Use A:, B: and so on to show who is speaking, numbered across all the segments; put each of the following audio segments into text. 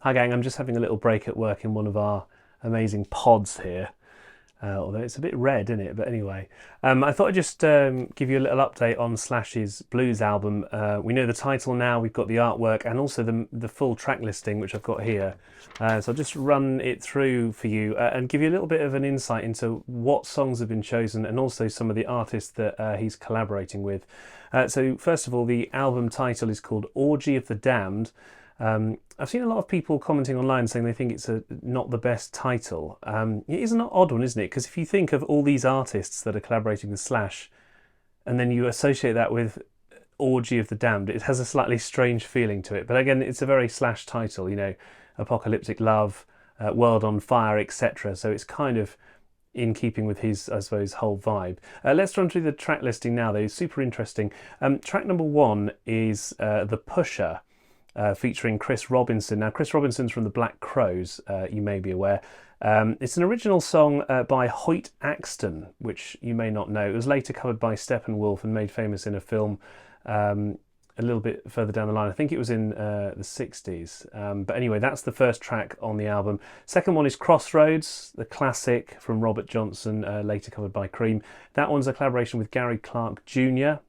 A: Hi gang, I'm just having a little break at work in one of our amazing pods here. Although it's a bit red, isn't it? But anyway, I thought I'd just give you a little update on Slash's blues album. We know the title now, we've got the artwork and also the full track listing, which I've got here. So I'll just run it through for you and give you a little bit of an insight into what songs have been chosen and also some of the artists that he's collaborating with. So first of all, the album title is called Orgy of the Damned. I've seen a lot of people commenting online saying they think it's not the best title. It is an odd one, isn't it? Because if you think of all these artists that are collaborating with Slash, and then you associate that with Orgy of the Damned, it has a slightly strange feeling to it. But again, it's a very Slash title, you know, Apocalyptic Love, World on Fire, etc. So it's kind of in keeping with his, I suppose, whole vibe. Let's run through the track listing now, though. It's super interesting. Track number 1 is The Pusher, featuring Chris Robinson. Now, Chris Robinson's from the Black Crowes, you may be aware. It's an original song by Hoyt Axton, which you may not know. It was later covered by Steppenwolf and made famous in a film a little bit further down the line. I think it was in the 60s. But anyway, that's the first track on the album. Second one is Crossroads, the classic from Robert Johnson, later covered by Cream. That one's a collaboration with Gary Clark Jr.,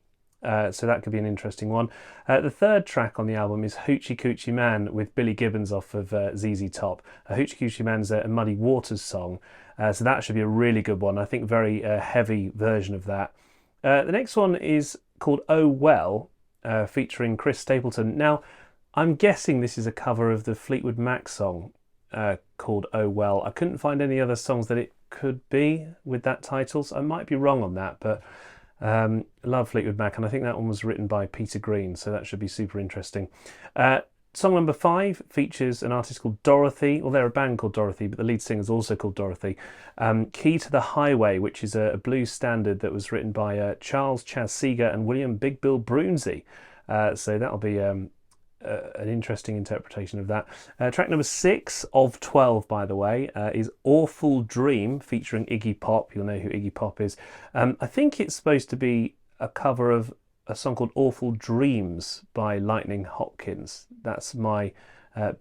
A: so that could be an interesting one. The third track on the album is Hoochie Coochie Man with Billy Gibbons off of ZZ Top. Hoochie Coochie Man's a Muddy Waters song, so that should be a really good one. I think very heavy version of that. The next one is called Oh Well, featuring Chris Stapleton. Now, I'm guessing this is a cover of the Fleetwood Mac song called Oh Well. I couldn't find any other songs that it could be with that title, so I might be wrong on that, but love Fleetwood Mac, and I think that one was written by Peter Green, so that should be super interesting. Song number 5 features an artist called Dorothy. Well, they're a band called Dorothy, but the lead singer is also called Dorothy. Key to the Highway, which is a blues standard that was written by Charles Chaz Seeger and William Big Bill Brunsey. So that'll be an interesting interpretation of that. Track number 6 of 12, by the way, is Awful Dream featuring Iggy Pop. You'll know who Iggy Pop is. I think it's supposed to be a cover of a song called Awful Dreams by Lightning Hopkins. That's my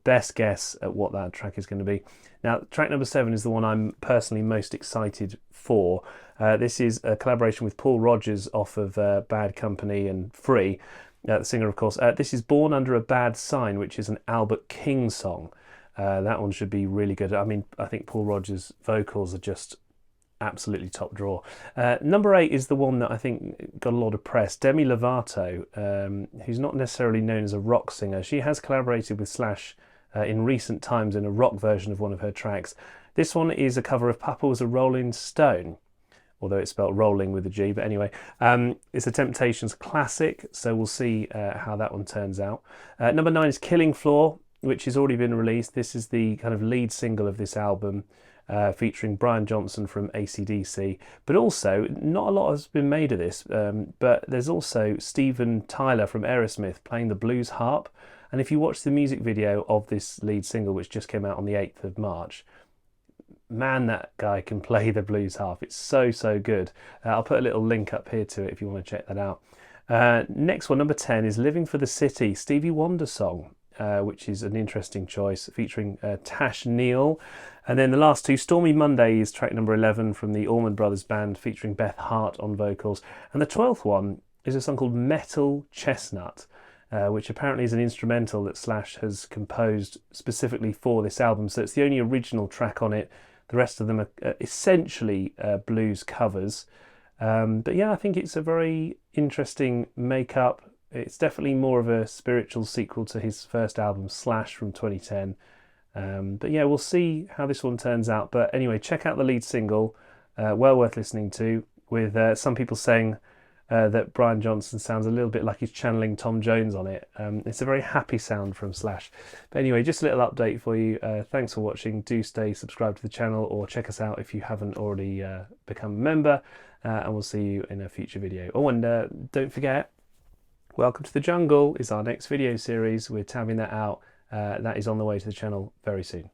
A: best guess at what that track is going to be. Now, track number 7 is the one I'm personally most excited for. This is a collaboration with Paul Rodgers off of Bad Company and Free. The singer, of course. This is Born Under a Bad Sign, which is an Albert King song. That one should be really good. I mean, I think Paul Rodgers' vocals are just absolutely top drawer. Number 8 is the one that I think got a lot of press. Demi Lovato, who's not necessarily known as a rock singer. She has collaborated with Slash in recent times in a rock version of one of her tracks. This one is a cover of Papa Was a Rolling Stone, although it's spelled rolling with a G, but anyway. It's a Temptations classic, so we'll see how that one turns out. Number 9 is Killing Floor, which has already been released. This is the kind of lead single of this album, featuring Brian Johnson from AC/DC. But also, not a lot has been made of this, but there's also Steven Tyler from Aerosmith playing the blues harp. And if you watch the music video of this lead single, which just came out on the 8th of March, man, that guy can play the blues harp. It's so, so good. I'll put a little link up here to it if you want to check that out. Next one, number 10, is Living for the City, Stevie Wonder song, which is an interesting choice, featuring Tash Neal. And then the last two, Stormy Monday is track number 11 from the Allman Brothers Band, featuring Beth Hart on vocals. And the 12th one is a song called Metal Chestnut, which apparently is an instrumental that Slash has composed specifically for this album. So it's the only original track on it. The rest of them are essentially blues covers. But yeah, I think it's a very interesting make-up. It's definitely more of a spiritual sequel to his first album, Slash, from 2010. But yeah, we'll see how this one turns out. But anyway, check out the lead single. Well worth listening to, with some people saying that Brian Johnson sounds a little bit like he's channeling Tom Jones on it. It's a very happy sound from Slash. But anyway, just a little update for you. Thanks for watching. Do stay subscribed to the channel, or check us out if you haven't already become a member. And we'll see you in a future video. Oh, and don't forget, Welcome to the Jungle is our next video series. We're tabbing that out. That is on the way to the channel very soon.